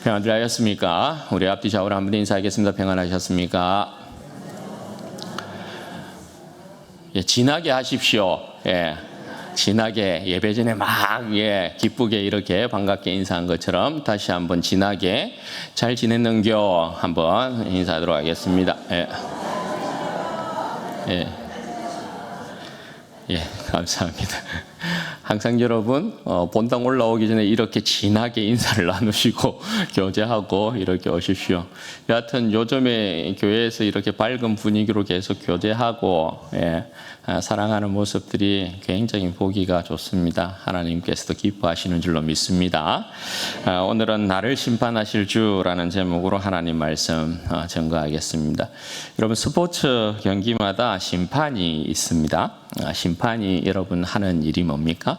평안들 하셨습니까? 우리 앞뒤 좌우로 한번 인사하겠습니다. 평안하셨습니까? 예, 진하게 하십시오. 예, 진하게 예배 전에 막 기쁘게 이렇게 반갑게 인사한 것처럼 다시 한번 진하게 잘 지냈는겨 한번 인사하도록 하겠습니다. 예. 예. 예, 감사합니다. 항상 여러분 본당 올라오기 전에 이렇게 진하게 인사를 나누시고 교제하고 이렇게 오십시오. 여하튼 요즘에 교회에서 이렇게 밝은 분위기로 계속 교제하고 사랑하는 모습들이 굉장히 보기가 좋습니다. 하나님께서도 기뻐하시는 줄로 믿습니다. 오늘은 나를 심판하실 주라는 제목으로 하나님 말씀 전가하겠습니다. 여러분 스포츠 경기마다 심판이 있습니다. 심판이 여러분 하는 일이 뭡니까?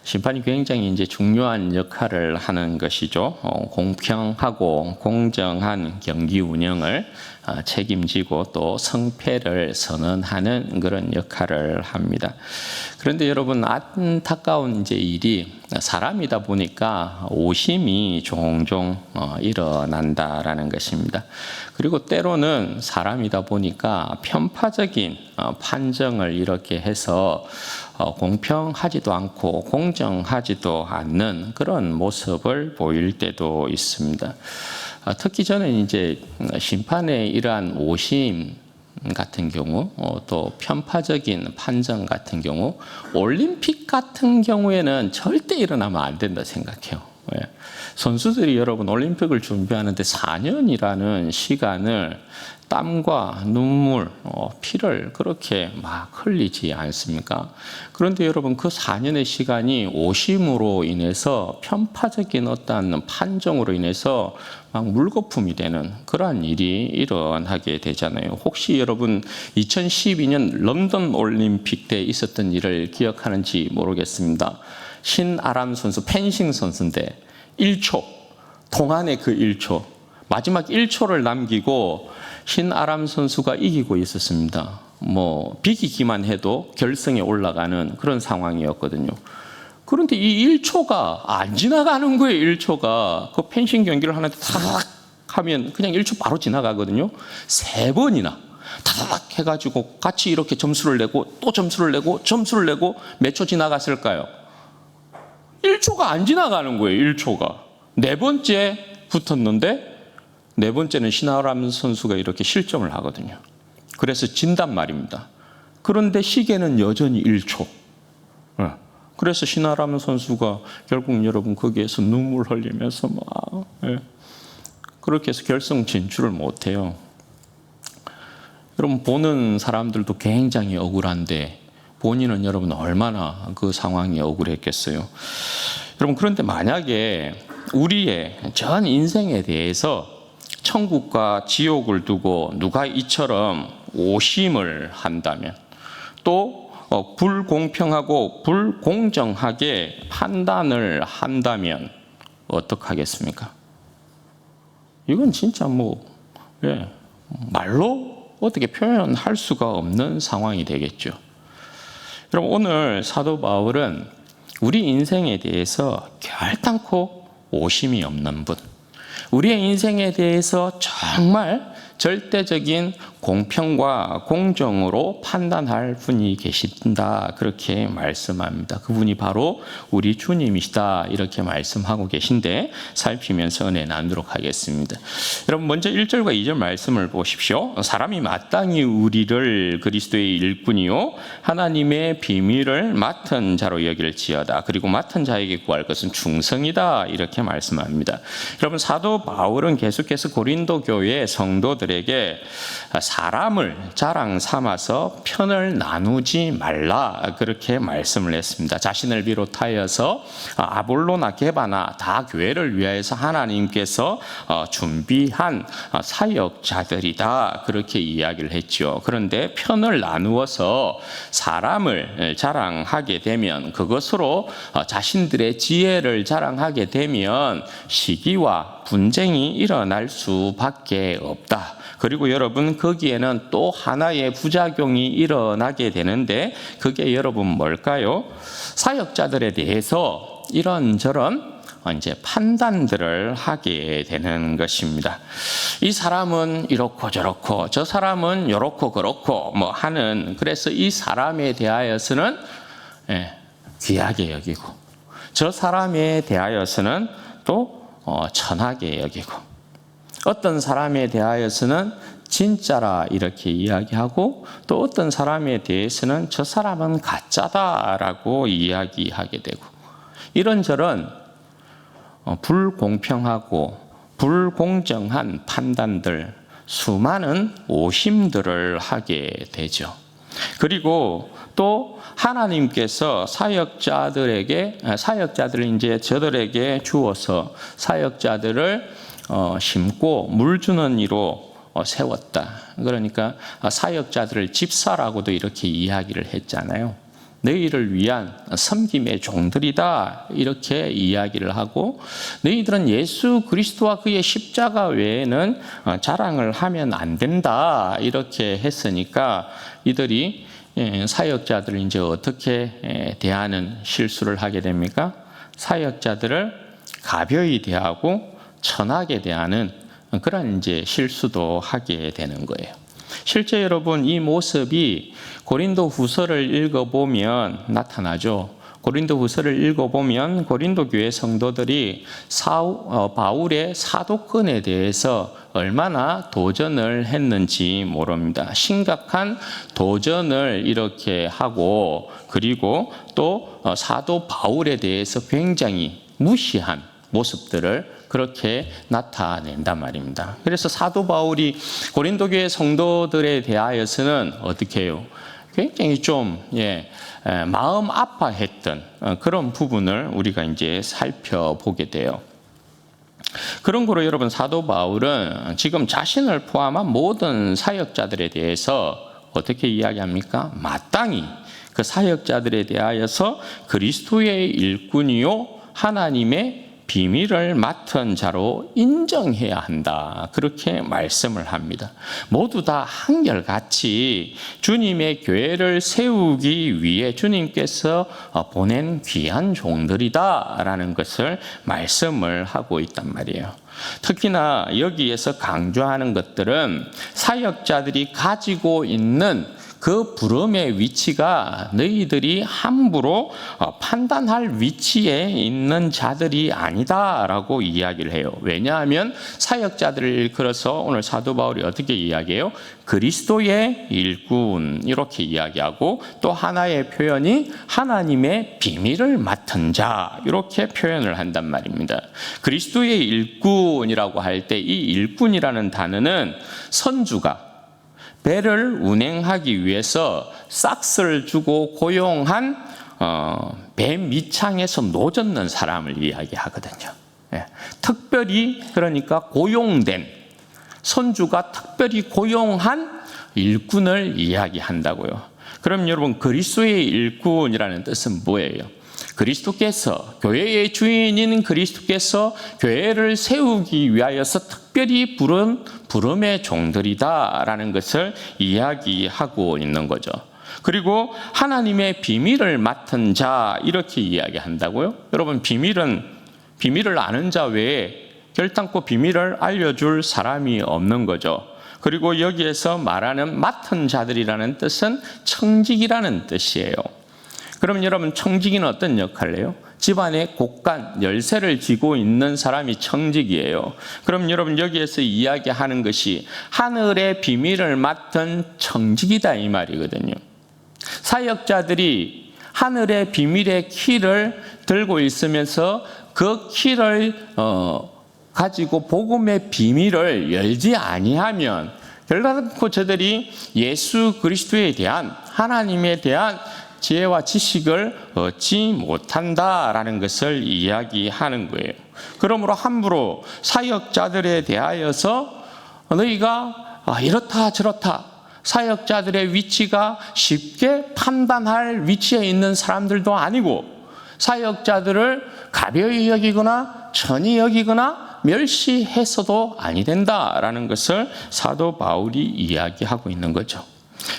심판이 굉장히 이제 중요한 역할을 하는 것이죠. 공평하고 공정한 경기 운영을 책임지고 또 성패를 선언하는 그런 역할을 합니다. 그런데 여러분 안타까운 이제 일이 사람이다 보니까 오심이 종종 일어난다라는 것입니다. 그리고 때로는 사람이다 보니까 편파적인 판정을 이렇게 해서 공평하지도 않고 공정하지도 않는 그런 모습을 보일 때도 있습니다. 특히 저는 이제 심판의 이러한 오심 같은 경우 또 편파적인 판정 같은 경우 올림픽 같은 경우에는 절대 일어나면 안 된다 생각해요. 선수들이 여러분 올림픽을 준비하는데 4년이라는 시간을 땀과 눈물, 피를 그렇게 막 흘리지 않습니까? 그런데 여러분 그 4년의 시간이 오심으로 인해서 편파적인 어떤 판정으로 인해서 막 물거품이 되는 그러한 일이 일어나게 되잖아요. 혹시 여러분 2012년 런던 올림픽 때 있었던 일을 기억하는지 모르겠습니다. 신아람 선수, 펜싱 선수인데 1초, 동안의 그 1초, 마지막 1초를 남기고 신아람 선수가 이기고 있었습니다. 비기기만 해도 결승에 올라가는 그런 상황이었거든요. 그런데 이 1초가 안 지나가는 거예요. 1초가 그 펜싱 경기를 하는데 타닥 하면 그냥 1초 바로 지나가거든요. 3번이나 타닥 해가지고 같이 이렇게 점수를 내고 또 점수를 내고 점수를 내고 몇 초 지나갔을까요? 1초가 안 지나가는 거예요. 1초가 4번째 붙었는데 4번째는 신아람 선수가 이렇게 실점을 하거든요. 그래서 진단 말입니다. 그런데 시계는 여전히 1초. 그래서 신아람 선수가 결국 여러분 거기에서 눈물 흘리면서 막 그렇게 해서 결승 진출을 못해요. 여러분 보는 사람들도 굉장히 억울한데 본인은 여러분 얼마나 그 상황이 억울했겠어요. 여러분 그런데 만약에 우리의 전 인생에 대해서 천국과 지옥을 두고 누가 이처럼 오심을 한다면 또 불공평하고 불공정하게 판단을 한다면 어떡하겠습니까? 이건 진짜 말로 어떻게 표현할 수가 없는 상황이 되겠죠. 여러분 오늘 사도 바울은 우리 인생에 대해서 결단코 오심이 없는 분, 우리의 인생에 대해서 정말 절대적인 공평과 공정으로 판단할 분이 계신다 그렇게 말씀합니다. 그분이 바로 우리 주님이시다 이렇게 말씀하고 계신데 살피면서 은혜 나누도록 하겠습니다. 여러분 먼저 1절과 2절 말씀을 보십시오. 사람이 마땅히 우리를 그리스도의 일꾼이요 하나님의 비밀을 맡은 자로 여길지어다. 그리고 맡은 자에게 구할 것은 충성이다 이렇게 말씀합니다. 여러분 사도 바울은 계속해서 고린도 교회 성도들에게 사람을 자랑 삼아서 편을 나누지 말라 그렇게 말씀을 했습니다. 자신을 비롯하여서 아볼로나 게바나 다 교회를 위하여서 하나님께서 준비한 사역자들이다 그렇게 이야기를 했죠. 그런데 편을 나누어서 사람을 자랑하게 되면 그것으로 자신들의 지혜를 자랑하게 되면 시기와 분쟁이 일어날 수밖에 없다. 그리고 여러분 거기에는 또 하나의 부작용이 일어나게 되는데 그게 여러분 뭘까요? 사역자들에 대해서 이런저런 이제 판단들을 하게 되는 것입니다. 이 사람은 이렇고 저렇고 저 사람은 이렇고 그렇고 뭐 하는, 그래서 이 사람에 대하여서는 귀하게 여기고 저 사람에 대하여서는 또 천하게 여기고 어떤 사람에 대하여서는 진짜라 이렇게 이야기하고 또 어떤 사람에 대해서는 저 사람은 가짜다라고 이야기하게 되고, 이런저런 불공평하고 불공정한 판단들, 수많은 오심들을 하게 되죠. 그리고 또 하나님께서 사역자들을 이제 저들에게 주어서 사역자들을 심고 물 주는 이로 세웠다. 그러니까 사역자들을 집사라고도 이렇게 이야기를 했잖아요. 너희를 위한 섬김의 종들이다 이렇게 이야기를 하고, 너희들은 예수 그리스도와 그의 십자가 외에는 자랑을 하면 안 된다 이렇게 했으니까, 이들이 사역자들을 이제 어떻게 대하는 실수를 하게 됩니까? 사역자들을 가벼이 대하고 천하게 대하는 그런 이제 실수도 하게 되는 거예요. 실제 여러분, 이 모습이 고린도 후서를 읽어보면 나타나죠. 고린도 후서를 읽어보면 고린도 교회 성도들이 바울의 사도권에 대해서 얼마나 도전을 했는지 모릅니다. 심각한 도전을 이렇게 하고, 그리고 또 사도 바울에 대해서 굉장히 무시한 모습들을 그렇게 나타낸단 말입니다. 그래서 사도 바울이 고린도 교회 성도들에 대하여서는 어떻게 해요? 굉장히 좀 마음 아파했던 그런 부분을 우리가 이제 살펴보게 돼요. 그런 거로 여러분, 사도 바울은 지금 자신을 포함한 모든 사역자들에 대해서 어떻게 이야기합니까? 마땅히 그 사역자들에 대하여서 그리스도의 일꾼이요 하나님의 비밀을 맡은 자로 인정해야 한다. 그렇게 말씀을 합니다. 모두 다 한결같이 주님의 교회를 세우기 위해 주님께서 보낸 귀한 종들이다라는 것을 말씀을 하고 있단 말이에요. 특히나 여기에서 강조하는 것들은 사역자들이 가지고 있는 그 부름의 위치가 너희들이 함부로 판단할 위치에 있는 자들이 아니다라고 이야기를 해요. 왜냐하면 사역자들을 일컬어서 오늘 사도 바울이 어떻게 이야기해요? 그리스도의 일꾼 이렇게 이야기하고, 또 하나의 표현이 하나님의 비밀을 맡은 자 이렇게 표현을 한단 말입니다. 그리스도의 일꾼이라고 할 때 이 일꾼이라는 단어는 선주가 배를 운행하기 위해서 싹스를 주고 고용한 배 밑창에서 노젓는 사람을 이야기하거든요. 특별히, 그러니까 고용된 선주가 특별히 고용한 일꾼을 이야기한다고요. 그럼 여러분, 그리스도의 일꾼이라는 뜻은 뭐예요? 그리스도께서, 교회의 주인인 그리스도께서 교회를 세우기 위하여서 특별히 부른 부름의 종들이다라는 것을 이야기하고 있는 거죠. 그리고 하나님의 비밀을 맡은 자 이렇게 이야기한다고요. 여러분, 비밀을 아는 자 외에 결단코 비밀을 알려줄 사람이 없는 거죠. 그리고 여기에서 말하는 맡은 자들이라는 뜻은 청직이라는 뜻이에요. 그럼 여러분, 청직이는 어떤 역할을 해요? 집안에 곳간 열쇠를 쥐고 있는 사람이 청직이에요. 그럼 여러분, 여기에서 이야기하는 것이 하늘의 비밀을 맡은 청직이다 이 말이거든요. 사역자들이 하늘의 비밀의 키를 들고 있으면서 그 키를 가지고 복음의 비밀을 열지 아니하면 결단코 저들이 예수 그리스도에 대한, 하나님에 대한 지혜와 지식을 얻지 못한다라는 것을 이야기하는 거예요. 그러므로 함부로 사역자들에 대하여서 너희가 이렇다 저렇다, 사역자들의 위치가 쉽게 판단할 위치에 있는 사람들도 아니고, 사역자들을 가벼이 여기거나 천히 여기거나 멸시해서도 아니 된다라는 것을 사도 바울이 이야기하고 있는 거죠.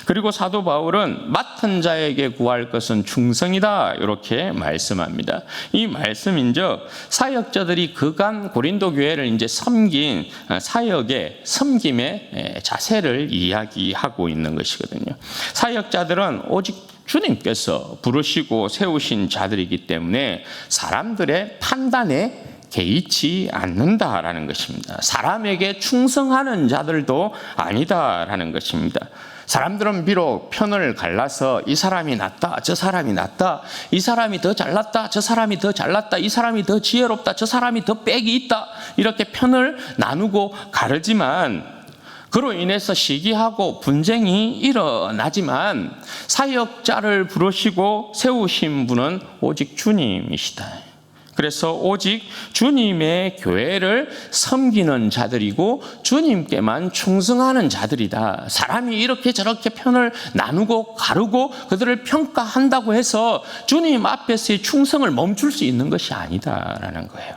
그리고 사도 바울은 맡은 자에게 구할 것은 충성이다 이렇게 말씀합니다. 이 말씀인즉 사역자들이 그간 고린도 교회를 이제 섬긴 사역의 섬김의 자세를 이야기하고 있는 것이거든요. 사역자들은 오직 주님께서 부르시고 세우신 자들이기 때문에 사람들의 판단에 개의치 않는다라는 것입니다. 사람에게 충성하는 자들도 아니다라는 것입니다. 사람들은 비록 편을 갈라서 이 사람이 낫다, 저 사람이 낫다, 이 사람이 더 잘났다, 저 사람이 더 잘났다, 이 사람이 더 지혜롭다, 저 사람이 더 빽이 있다, 이렇게 편을 나누고 가르지만 그로 인해서 시기하고 분쟁이 일어나지만 사역자를 부르시고 세우신 분은 오직 주님이시다. 그래서 오직 주님의 교회를 섬기는 자들이고 주님께만 충성하는 자들이다. 사람이 이렇게 저렇게 편을 나누고 가르고 그들을 평가한다고 해서 주님 앞에서의 충성을 멈출 수 있는 것이 아니다라는 거예요.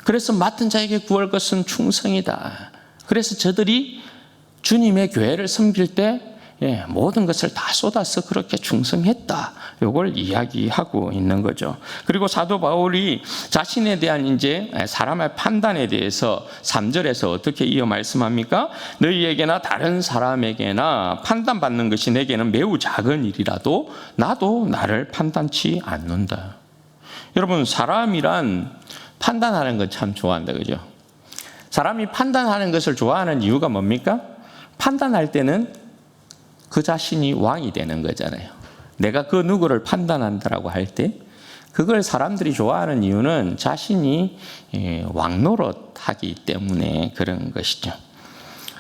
그래서 맡은 자에게 구할 것은 충성이다. 그래서 저들이 주님의 교회를 섬길 때 모든 것을 다 쏟아서 그렇게 충성했다. 이걸 이야기하고 있는 거죠. 그리고 사도 바울이 자신에 대한 이제 사람의 판단에 대해서 3절에서 어떻게 이어 말씀합니까? 너희에게나 다른 사람에게나 판단받는 것이 내게는 매우 작은 일이라도 나도 나를 판단치 않는다. 여러분, 사람이란 판단하는 것 참 좋아한다, 그죠? 사람이 판단하는 것을 좋아하는 이유가 뭡니까? 판단할 때는 그 자신이 왕이 되는 거잖아요. 내가 그 누구를 판단한다라고 할 때 그걸 사람들이 좋아하는 이유는 자신이 왕노릇하기 때문에 그런 것이죠.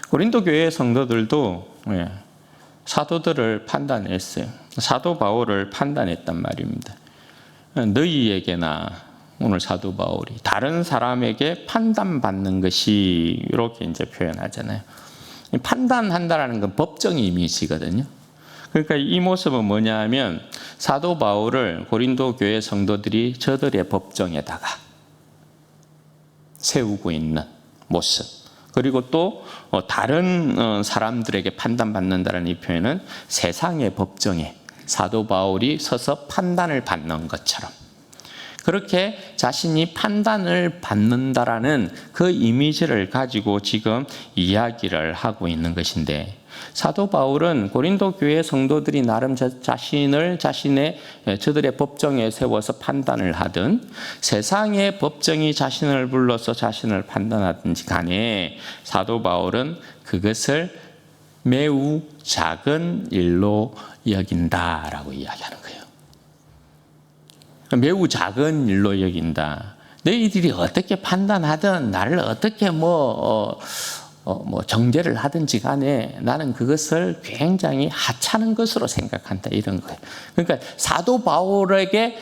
고린도 교회 성도들도 사도들을 판단했어요. 사도 바울을 판단했단 말입니다. 너희에게나 오늘 사도 바울이 다른 사람에게 판단받는 것이 이렇게 이제 표현하잖아요. 판단한다라는 건 법정 이미지거든요. 그러니까 이 모습은 뭐냐 하면 사도 바울을 고린도 교회 성도들이 저들의 법정에다가 세우고 있는 모습. 그리고 또 다른 사람들에게 판단받는다는 이 표현은 세상의 법정에 사도 바울이 서서 판단을 받는 것처럼 그렇게 자신이 판단을 받는다라는 그 이미지를 가지고 지금 이야기를 하고 있는 것인데 사도 바울은 고린도 교회 성도들이 나름 자신을 저들의 법정에 세워서 판단을 하든 세상의 법정이 자신을 불러서 자신을 판단하든지 간에 사도 바울은 그것을 매우 작은 일로 여긴다라고 이야기하는 거예요. 매우 작은 일로 여긴다. 너희들이 어떻게 판단하든 나를 어떻게 정죄를 하든지 간에 나는 그것을 굉장히 하찮은 것으로 생각한다 이런 거예요. 그러니까 사도 바울에게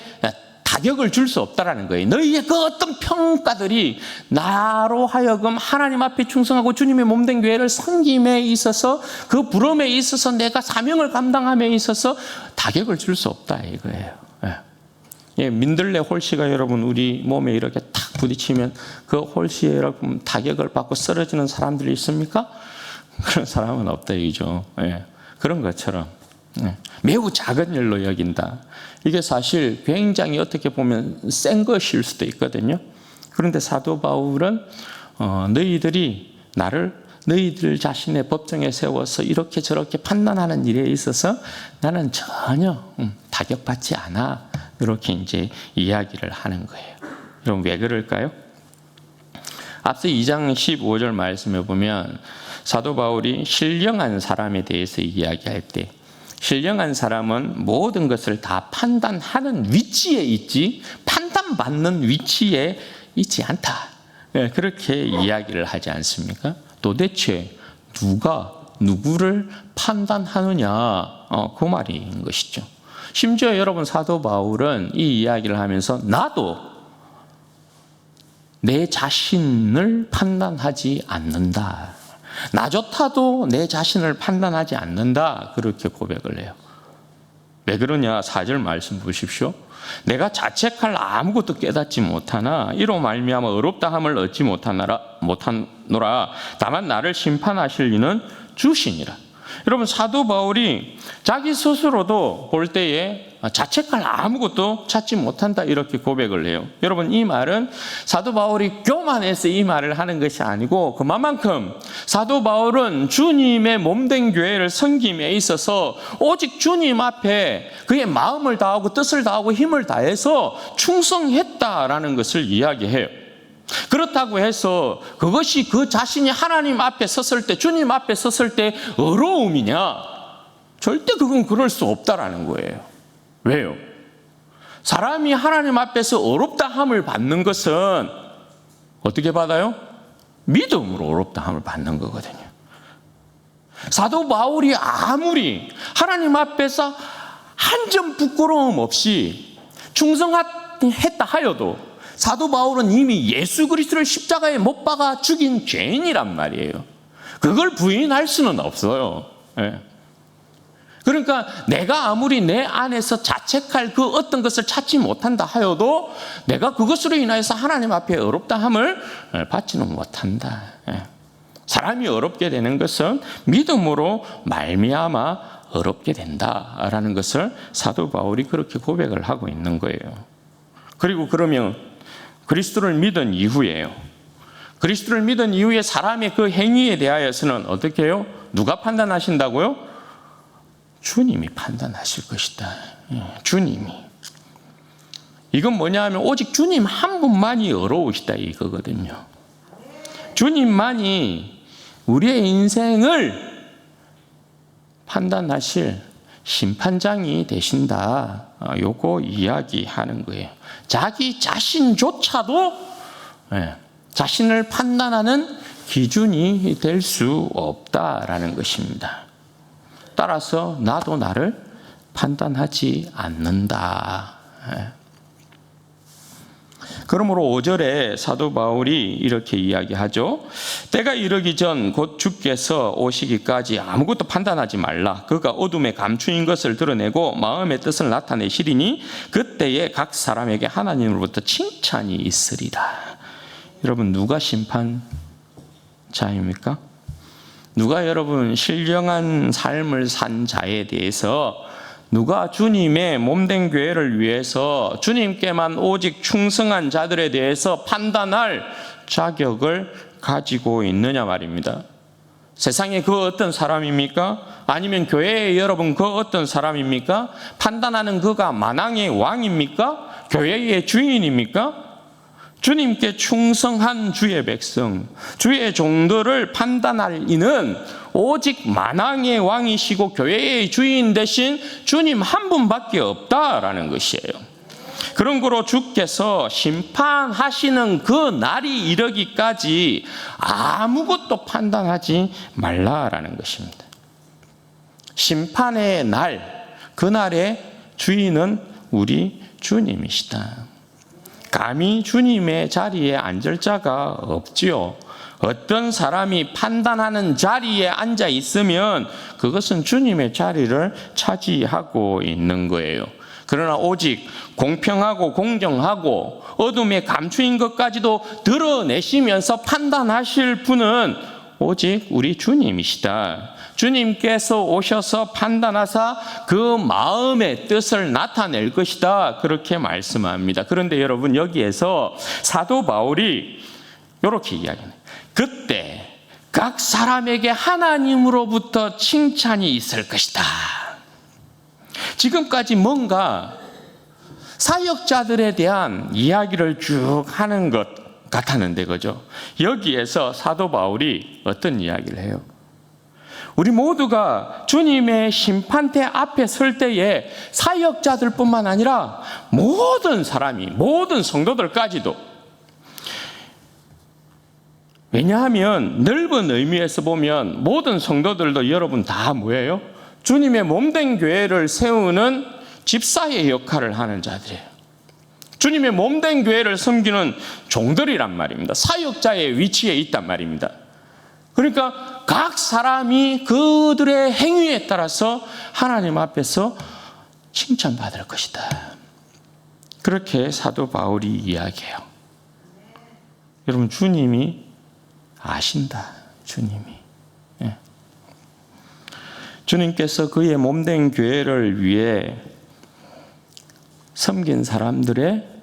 타격을 줄 수 없다라는 거예요. 너희의 그 어떤 평가들이 나로 하여금 하나님 앞에 충성하고 주님의 몸된 교회를 섬김에 있어서 그 부름에 있어서 내가 사명을 감당함에 있어서 타격을 줄 수 없다 이거예요. 민들레 홀씨가 여러분 우리 몸에 이렇게 탁 부딪히면 그 홀씨에 여러분 타격을 받고 쓰러지는 사람들이 있습니까? 그런 사람은 없다 이죠. 그런 것처럼 매우 작은 일로 여긴다. 이게 사실 굉장히 어떻게 보면 센 것일 수도 있거든요. 그런데 사도 바울은 너희들이 너희들 자신의 법정에 세워서 이렇게 저렇게 판단하는 일에 있어서 나는 전혀 타격받지 않아. 이렇게 이제 이야기를 하는 거예요. 여러분 왜 그럴까요? 앞서 2장 15절 말씀에 보면 사도 바울이 신령한 사람에 대해서 이야기할 때 신령한 사람은 모든 것을 다 판단하는 위치에 있지 판단받는 위치에 있지 않다. 그렇게 이야기를 하지 않습니까? 도대체 누가 누구를 판단하느냐 그 말인 것이죠. 심지어 여러분 사도 바울은 이 이야기를 하면서 나도 내 자신을 판단하지 않는다. 나조차도 내 자신을 판단하지 않는다. 그렇게 고백을 해요. 왜 그러냐? 4절 말씀 보십시오. 내가 자책할 아무것도 깨닫지 못하나 이로 말미암아 어렵다함을 얻지 못하노라. 다만 나를 심판하실 이는 주시니라. 여러분, 사도 바울이 자기 스스로도 볼 때에 자책할 아무것도 찾지 못한다 이렇게 고백을 해요. 여러분, 이 말은 사도 바울이 교만해서 이 말을 하는 것이 아니고 그만큼 사도 바울은 주님의 몸된 교회를 섬김에 있어서 오직 주님 앞에 그의 마음을 다하고 뜻을 다하고 힘을 다해서 충성했다라는 것을 이야기해요. 그렇다고 해서 그것이 그 자신이 하나님 앞에 섰을 때, 주님 앞에 섰을 때 어려움이냐? 절대 그건 그럴 수 없다라는 거예요. 왜요? 사람이 하나님 앞에서 어렵다함을 받는 것은 어떻게 받아요? 믿음으로 어렵다함을 받는 거거든요. 사도 바울이 아무리 하나님 앞에서 한 점 부끄러움 없이 충성했다 하여도 사도 바울은 이미 예수 그리스도를 십자가에 못 박아 죽인 죄인이란 말이에요. 그걸 부인할 수는 없어요. 그러니까 내가 아무리 내 안에서 자책할 그 어떤 것을 찾지 못한다 하여도 내가 그것으로 인하여서 하나님 앞에 어렵다함을 받지는 못한다. 사람이 어렵게 되는 것은 믿음으로 말미암아 어렵게 된다라는 것을 사도 바울이 그렇게 고백을 하고 있는 거예요. 그리고 그러면 그리스도를 믿은 이후에요. 그리스도를 믿은 이후에 사람의 그 행위에 대하여서는 어떻게 해요? 누가 판단하신다고요? 주님이 판단하실 것이다. 주님이. 이건 뭐냐 하면 오직 주님 한 분만이 어려우시다 이거거든요. 주님만이 우리의 인생을 판단하실 심판장이 되신다. 요거 이야기하는 거예요. 자기 자신조차도 자신을 판단하는 기준이 될 수 없다라는 것입니다. 따라서 나도 나를 판단하지 않는다. 그러므로 5절에 사도 바울이 이렇게 이야기하죠. 때가 이르기 전 곧 주께서 오시기까지 아무것도 판단하지 말라. 그가 어둠에 감추인 것을 드러내고 마음의 뜻을 나타내시리니 그때에 각 사람에게 하나님으로부터 칭찬이 있으리라. 여러분, 누가 심판자입니까? 누가 여러분 신령한 삶을 산 자에 대해서 누가 주님의 몸된 교회를 위해서 주님께만 오직 충성한 자들에 대해서 판단할 자격을 가지고 있느냐 말입니다. 세상에 그 어떤 사람입니까? 아니면 교회에 여러분 그 어떤 사람입니까? 판단하는 그가 만왕의 왕입니까? 교회의 주인입니까? 주님께 충성한 주의 백성, 주의 종들을 판단할 이는 오직 만왕의 왕이시고 교회의 주인 대신 주님 한 분밖에 없다라는 것이에요. 그런 거로 주께서 심판하시는 그 날이 이르기까지 아무것도 판단하지 말라라는 것입니다. 심판의 날, 그날의 주인은 우리 주님이시다. 감히 주님의 자리에 앉을 자가 없지요. 어떤 사람이 판단하는 자리에 앉아 있으면 그것은 주님의 자리를 차지하고 있는 거예요. 그러나 오직 공평하고 공정하고 어둠에 감추인 것까지도 드러내시면서 판단하실 분은 오직 우리 주님이시다. 주님께서 오셔서 판단하사 그 마음의 뜻을 나타낼 것이다. 그렇게 말씀합니다. 그런데 여러분, 여기에서 사도 바울이 이렇게 이야기해요. 그때 각 사람에게 하나님으로부터 칭찬이 있을 것이다. 지금까지 뭔가 사역자들에 대한 이야기를 쭉 하는 것 같았는데, 그죠? 여기에서 사도 바울이 어떤 이야기를 해요? 우리 모두가 주님의 심판대 앞에 설 때에 사역자들뿐만 아니라 모든 사람이, 모든 성도들까지도, 왜냐하면 넓은 의미에서 보면 모든 성도들도 여러분 다 뭐예요? 주님의 몸된 교회를 세우는 집사의 역할을 하는 자들이에요. 주님의 몸된 교회를 섬기는 종들이란 말입니다. 사역자의 위치에 있단 말입니다. 그러니까 각 사람이 그들의 행위에 따라서 하나님 앞에서 칭찬받을 것이다. 그렇게 사도 바울이 이야기해요. 여러분, 주님이 아신다. 주님이. 주님께서 그의 몸된 교회를 위해 섬긴 사람들의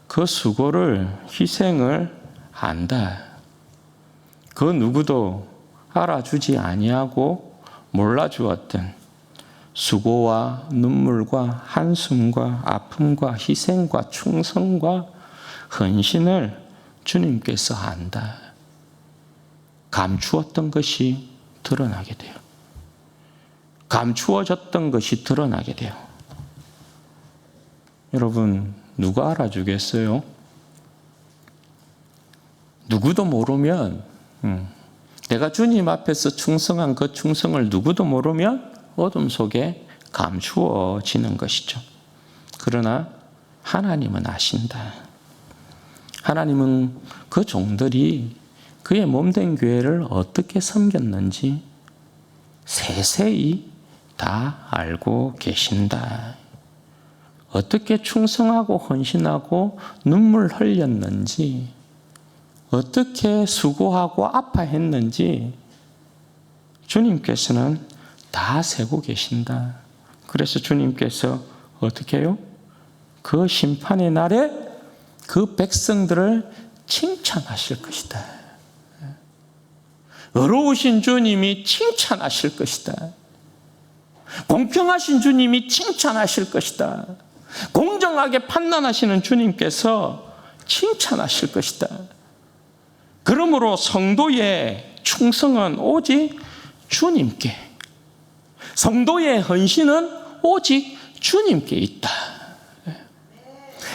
그 수고를, 희생을 안다. 그 누구도 알아주지 아니하고 몰라주었던 수고와 눈물과 한숨과 아픔과 희생과 충성과 헌신을 주님께서 안다. 감추었던 것이 드러나게 돼요. 감추어졌던 것이 드러나게 돼요. 여러분, 누가 알아주겠어요? 누구도 모르면, 내가 주님 앞에서 충성한 그 충성을 누구도 모르면 어둠 속에 감추어지는 것이죠. 그러나 하나님은 아신다. 하나님은 그 종들이 그의 몸된 교회를 어떻게 섬겼는지 세세히 다 알고 계신다. 어떻게 충성하고 헌신하고 눈물 흘렸는지, 어떻게 수고하고 아파했는지 주님께서는 다 세고 계신다. 그래서 주님께서 어떻게 해요? 그 심판의 날에 그 백성들을 칭찬하실 것이다. 의로우신 주님이 칭찬하실 것이다. 공평하신 주님이 칭찬하실 것이다. 공정하게 판단하시는 주님께서 칭찬하실 것이다. 그러므로 성도의 충성은 오직 주님께, 성도의 헌신은 오직 주님께 있다.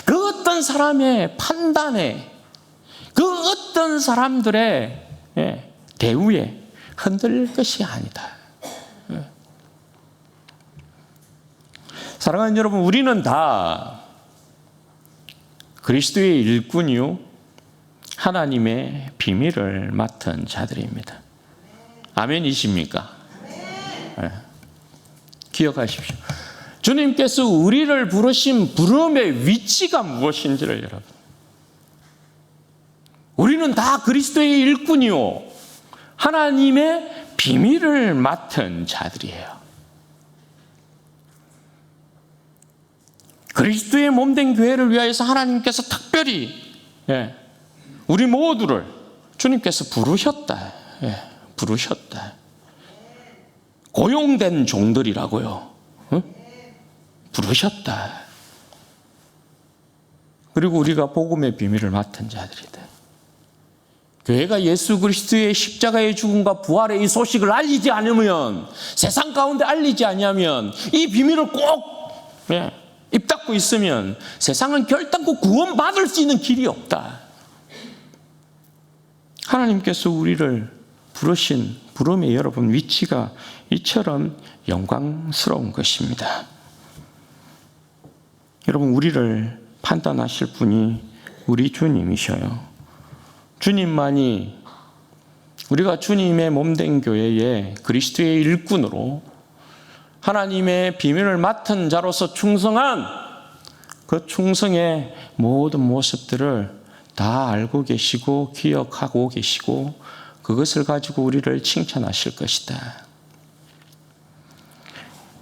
그 어떤 사람의 판단에, 그 어떤 사람들의 대우에 흔들릴 것이 아니다. 사랑하는 여러분, 우리는 다 그리스도의 일꾼이요 하나님의 비밀을 맡은 자들입니다. 아멘이십니까? 네. 기억하십시오. 주님께서 우리를 부르신 부름의 위치가 무엇인지를 여러분, 우리는 다 그리스도의 일꾼이요 하나님의 비밀을 맡은 자들이에요. 그리스도의 몸된 교회를 위하여서 하나님께서 특별히 우리 모두를 주님께서 부르셨다. 부르셨다. 고용된 종들이라고요. 부르셨다. 그리고 우리가 복음의 비밀을 맡은 자들이다. 교회가 예수 그리스도의 십자가의 죽음과 부활의 이 소식을 알리지 않으면, 세상 가운데 알리지 않으면, 이 비밀을 꼭 입 닫고 있으면 세상은 결단코 구원받을 수 있는 길이 없다. 하나님께서 우리를 부르신 부름의 여러분 위치가 이처럼 영광스러운 것입니다. 여러분, 우리를 판단하실 분이 우리 주님이셔요. 주님만이 우리가 주님의 몸된 교회에 그리스도의 일꾼으로 하나님의 비밀을 맡은 자로서 충성한 그 충성의 모든 모습들을 다 알고 계시고 기억하고 계시고 그것을 가지고 우리를 칭찬하실 것이다.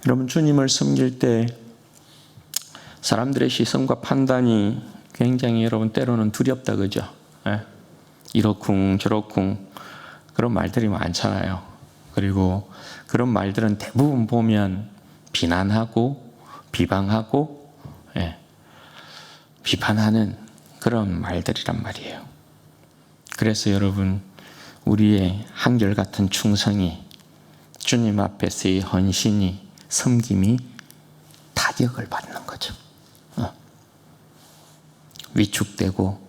여러분, 주님을 섬길 때 사람들의 시선과 판단이 굉장히 여러분 때로는 두렵다, 그죠? 이러쿵 저러쿵 그런 말들이 많잖아요. 그리고 그런 말들은 대부분 보면 비난하고 비방하고 비판하는 그런 말들이란 말이에요. 그래서 여러분, 우리의 한결같은 충성이, 주님 앞에서의 헌신이, 섬김이 타격을 받는 거죠. 위축되고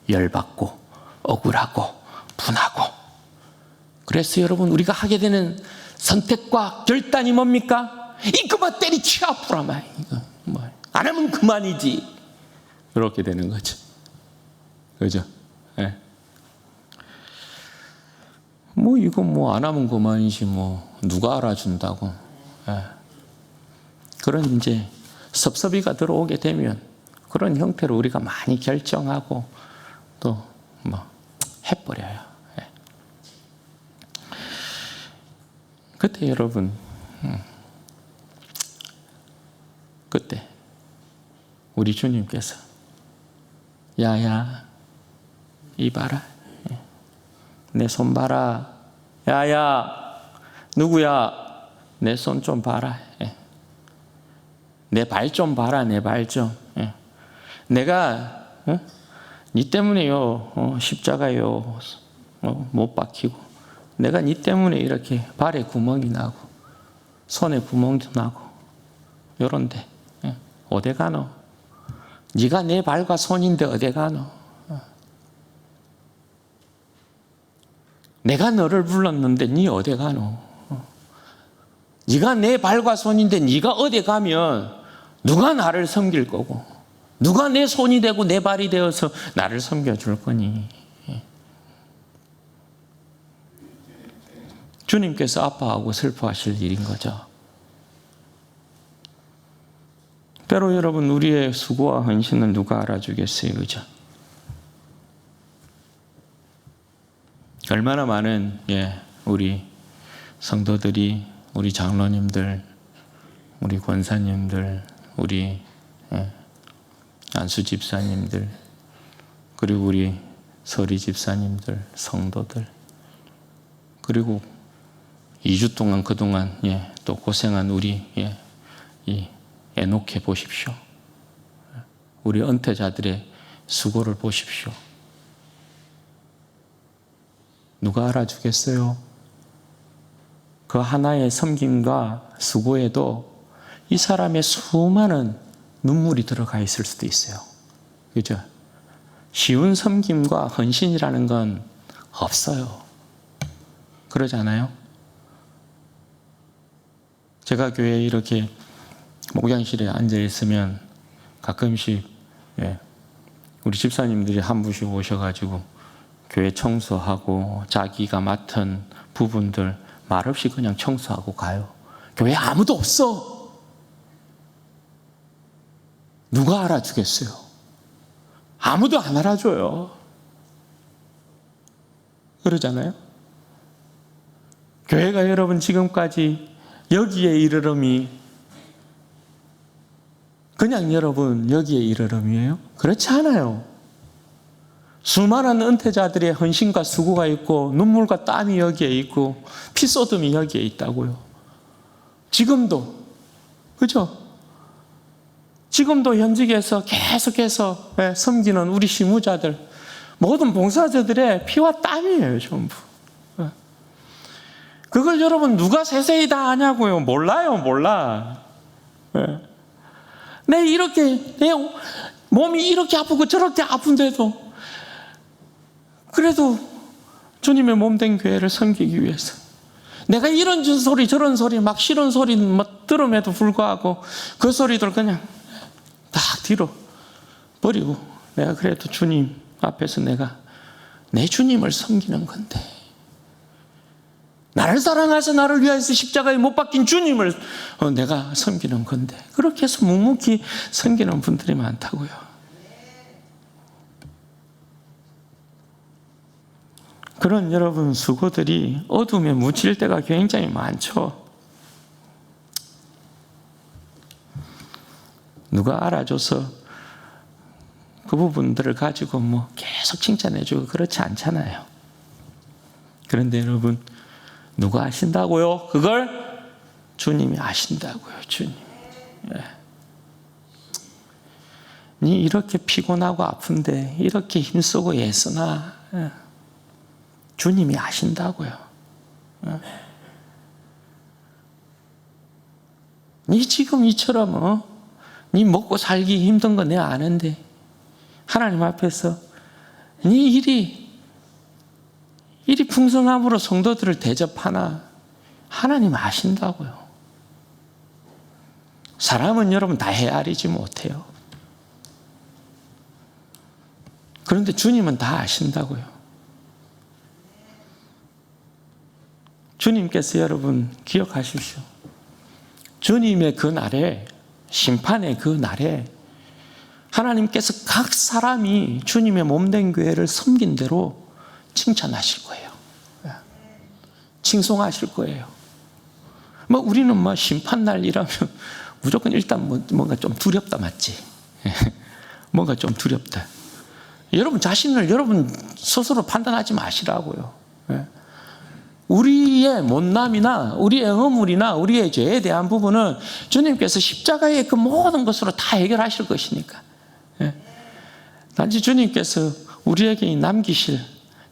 열받고 억울하고 분하고. 그래서 여러분, 우리가 하게 되는 선택과 결단이 뭡니까? 이거만 때리치워 풀어마. 이거 안 하면 그만이지. 그렇게 되는 거죠. 그죠? 이거 안 하면 그만이지 누가 알아준다고. 그런 이제 섭섭이가 들어오게 되면 그런 형태로 우리가 많이 결정하고 또 해버려요. 그때 여러분, 그때 우리 주님께서 야야 이 봐라, 내 손 봐라, 야야 누구야, 내 손 좀 봐라, 내 발 좀 봐라, 내 발 좀. 내가 니 때문에요 십자가요 못 박히고, 내가 니 때문에 이렇게 발에 구멍이 나고 손에 구멍도 나고 요런데 어디 가노? 네가 내 발과 손인데 어디 가노? 내가 너를 불렀는데 네 어디 가노? 네가 내 발과 손인데 네가 어디 가면 누가 나를 섬길 거고, 누가 내 손이 되고 내 발이 되어서 나를 섬겨줄 거니? 주님께서 아파하고 슬퍼하실 일인 거죠. 때로 여러분, 우리의 수고와 헌신을 누가 알아주겠어요, 그죠? 얼마나 많은 우리 성도들이, 우리 장로님들, 우리 권사님들, 우리 안수 집사님들, 그리고 우리 서리 집사님들, 성도들, 그리고 2주 동안 그동안 또 고생한 우리 이 에녹해 보십시오. 우리 은퇴자들의 수고를 보십시오. 누가 알아주겠어요? 그 하나의 섬김과 수고에도 이 사람의 수많은 눈물이 들어가 있을 수도 있어요. 그죠? 쉬운 섬김과 헌신이라는 건 없어요. 그러지 않아요? 제가 교회에 이렇게 목양실에 앉아 있으면 가끔씩 우리 집사님들이 한 분씩 오셔가지고 교회 청소하고 자기가 맡은 부분들 말없이 그냥 청소하고 가요. 교회에 아무도 없어. 누가 알아주겠어요? 아무도 안 알아줘요. 그러잖아요? 교회가 여러분 지금까지 여기에 이르름이 그냥 여러분 여기에 이르름이에요? 그렇지 않아요. 수많은 은퇴자들의 헌신과 수고가 있고 눈물과 땀이 여기에 있고 피쏟음이 여기에 있다고요. 지금도, 그죠? 지금도 현직에서 계속해서 섬기는 우리 시무자들, 모든 봉사자들의 피와 땀이에요, 전부. 그걸 여러분 누가 세세히 다 아냐고요? 몰라요, 몰라. 내 몸이 이렇게 아프고 저렇게 아픈데도 그래도 주님의 몸된 교회를 섬기기 위해서 내가 이런 소리 저런 소리 막 싫은 소리 막 들음에도 불구하고 그 소리들 그냥 다 뒤로 버리고 내가 그래도 주님 앞에서 내가 내 주님을 섬기는 건데, 나를 사랑하셔서 나를 위하여서 십자가에 못 박힌 주님을 내가 섬기는 건데, 그렇게 해서 묵묵히 섬기는 분들이 많다고요. 그런 여러분 수고들이 어둠에 묻힐 때가 굉장히 많죠. 누가 알아줘서 그 부분들을 가지고 계속 칭찬해주고 그렇지 않잖아요. 그런데 여러분, 누가 아신다고요? 그걸 주님이 아신다고요. 주님. 니 이렇게 피곤하고 아픈데 이렇게 힘쓰고 애쓰나 주님이 아신다고요. 니 지금 이처럼 니 먹고 살기 힘든 거 내가 아는데 하나님 앞에서 니 이리 풍성함으로 성도들을 대접하나 하나님 아신다고요. 사람은 여러분 다 헤아리지 못해요. 그런데 주님은 다 아신다고요. 주님께서 여러분 기억하십시오. 주님의 그 날에, 심판의 그 날에 하나님께서 각 사람이 주님의 몸된 교회를 섬긴 대로 칭찬하실 거예요. 칭송하실 거예요. 뭐 우리는 뭐 심판날이라면 무조건 일단 뭔가 좀 두렵다, 맞지? 뭔가 좀 두렵다. 여러분 자신을 여러분 스스로 판단하지 마시라고요. 우리의 못남이나 우리의 허물이나 우리의 죄에 대한 부분은 주님께서 십자가의 그 모든 것으로 다 해결하실 것이니까. 단지 주님께서 우리에게 남기실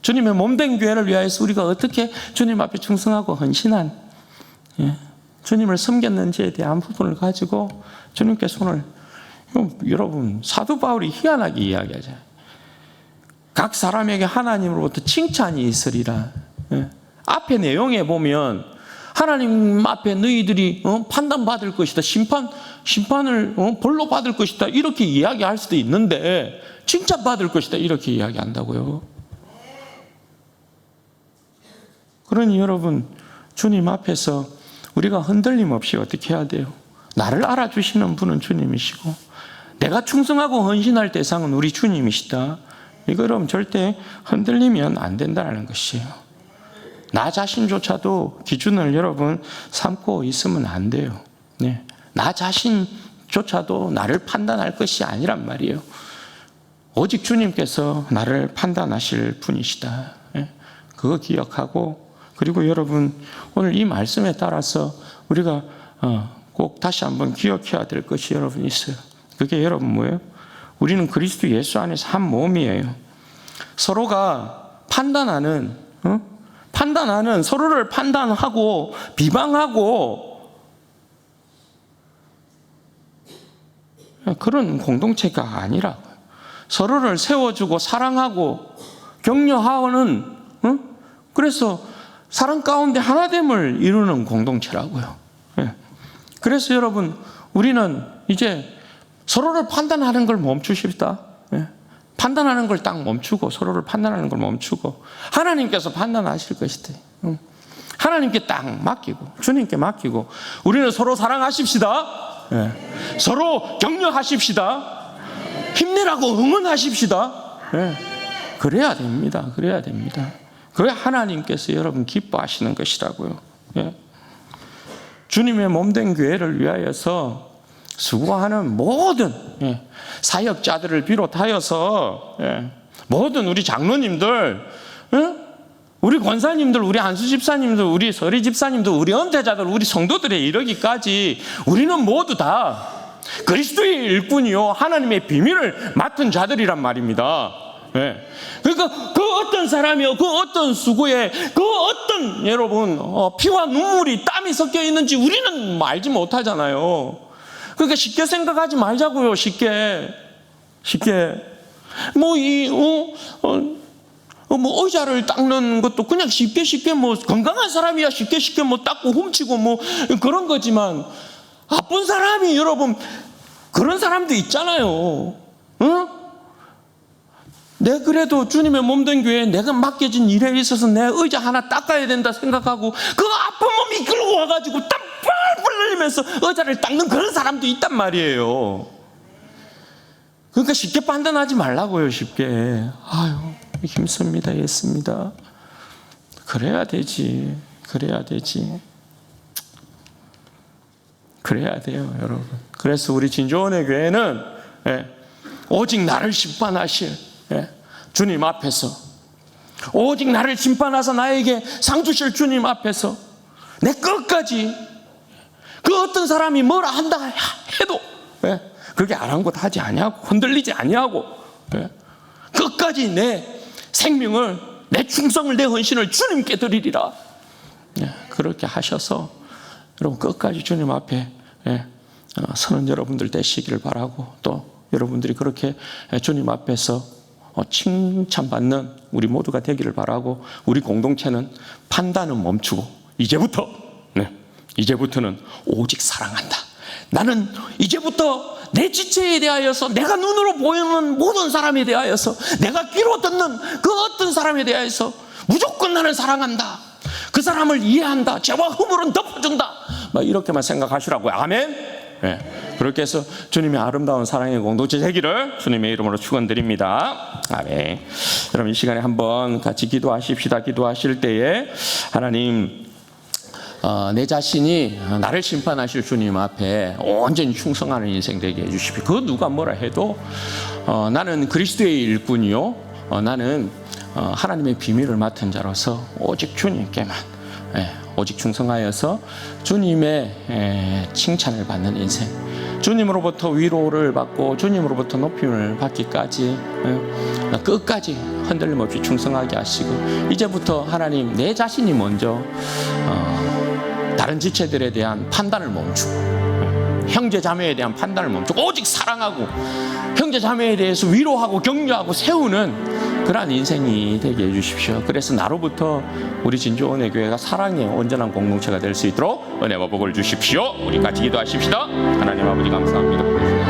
주님의 몸된 교회를 위하여서 우리가 어떻게 주님 앞에 충성하고 헌신한 주님을 섬겼는지에 대한 부분을 가지고 주님께서 오늘, 여러분 사도 바울이 희한하게 이야기하잖아요. 각 사람에게 하나님으로부터 칭찬이 있으리라. 앞에 내용에 보면 하나님 앞에 너희들이 판단받을 것이다, 심판을 벌로 받을 것이다 이렇게 이야기할 수도 있는데 칭찬받을 것이다 이렇게 이야기한다고요. 그러니 여러분 주님 앞에서 우리가 흔들림 없이 어떻게 해야 돼요? 나를 알아주시는 분은 주님이시고 내가 충성하고 헌신할 대상은 우리 주님이시다. 이거 여러분 절대 흔들리면 안 된다는 것이에요. 나 자신조차도 기준을 여러분 삼고 있으면 안 돼요. 네. 나 자신조차도 나를 판단할 것이 아니란 말이에요. 오직 주님께서 나를 판단하실 분이시다. 네. 그거 기억하고, 그리고 여러분 오늘 이 말씀에 따라서 우리가 꼭 다시 한번 기억해야 될 것이 여러분 있어요. 그게 여러분 뭐예요? 우리는 그리스도 예수 안에서 한 몸이에요. 서로가 판단하는 서로를 판단하고 비방하고 그런 공동체가 아니라고요. 서로를 세워주고 사랑하고 격려하는, 그래서 사랑 가운데 하나됨을 이루는 공동체라고요. 그래서 여러분 우리는 이제 서로를 판단하는 걸 멈추십시다. 판단하는 걸 딱 멈추고 서로를 판단하는 걸 멈추고 하나님께서 판단하실 것이다. 하나님께 딱 맡기고 주님께 맡기고 우리는 서로 사랑하십시다. 서로 격려하십시다. 힘내라고 응원하십시다. 그래야 됩니다. 그래야 됩니다. 그래야 하나님께서 여러분 기뻐하시는 것이라고요. 주님의 몸된 교회를 위하여서 수고하는 모든 사역자들을 비롯하여서 모든 우리 장로님들, 우리 권사님들, 우리 안수 집사님들, 우리 서리 집사님들, 우리 은퇴자들, 우리 성도들에 이르기까지 우리는 모두 다 그리스도의 일꾼이요 하나님의 비밀을 맡은 자들이란 말입니다. 그러니까 그 어떤 사람이요, 그 어떤 수고에 그 어떤 여러분 피와 눈물이 땀이 섞여 있는지 우리는 알지 못하잖아요. 그러니까 쉽게 생각하지 말자고요. 쉽게 뭐 뭐 의자를 닦는 것도 그냥 쉽게 뭐 건강한 사람이야 쉽게 뭐 닦고 훔치고 뭐 그런 거지만 아픈 사람이 여러분 그런 사람도 있잖아요. 내 그래도 주님의 몸된 교회에 내가 맡겨진 일에 있어서 내 의자 하나 닦아야 된다 생각하고 그 아픈 몸 이끌고 와가지고 땀 뻘뻘 흘리면서 의자를 닦는 그런 사람도 있단 말이에요. 그러니까 쉽게 판단하지 말라고요. 쉽게 아유 힘씁니다 애씁니다. 그래야 되지. 그래야 돼요 여러분. 그래서 우리 진조원의 교회는 오직 나를 심판하실 주님 앞에서, 오직 나를 심판하사 나에게 상 주실 주님 앞에서 내 끝까지 그 어떤 사람이 뭐라 한다 해도 그렇게 아랑곳하지 아니하고 흔들리지 아니하고 끝까지 내 생명을, 내 충성을, 내 헌신을 주님께 드리리라. 그렇게 하셔서 여러분 끝까지 주님 앞에 서는 여러분들 되시기를 바라고, 또 여러분들이 그렇게 주님 앞에서 칭찬받는 우리 모두가 되기를 바라고, 우리 공동체는 판단은 멈추고 이제부터는 오직 사랑한다. 나는 이제부터 내 지체에 대하여서, 내가 눈으로 보이는 모든 사람에 대하여서, 내가 귀로 듣는 그 어떤 사람에 대하여서 무조건 나는 사랑한다. 그 사람을 이해한다. 죄와 허물은 덮어준다. 막 이렇게만 생각하시라고요. 아멘. 그렇게 해서 주님의 아름다운 사랑의 공동체 되기를 주님의 이름으로 축원드립니다. 아멘. 여러분 이 시간에 한번 같이 기도하십시다. 기도하실 때에 하나님, 내 자신이 나를 심판하실 주님 앞에 온전히 충성하는 인생 되게 해주십시오. 그 누가 뭐라 해도 나는 그리스도의 일꾼이요, 나는 하나님의 비밀을 맡은 자로서 오직 주님께만 오직 충성하여서 주님의 칭찬을 받는 인생, 주님으로부터 위로를 받고 주님으로부터 높임을 받기까지 끝까지 흔들림 없이 충성하게 하시고, 이제부터 하나님 내 자신이 먼저 다른 지체들에 대한 판단을 멈추고, 형제 자매에 대한 판단을 멈추고 오직 사랑하고 형제 자매에 대해서 위로하고 격려하고 세우는 그러한 인생이 되게 해주십시오. 그래서 나로부터 우리 진주원의 교회가 사랑의 온전한 공동체가 될 수 있도록 은혜와 복을 주십시오. 우리 같이 기도하십시다. 하나님 아버지 감사합니다.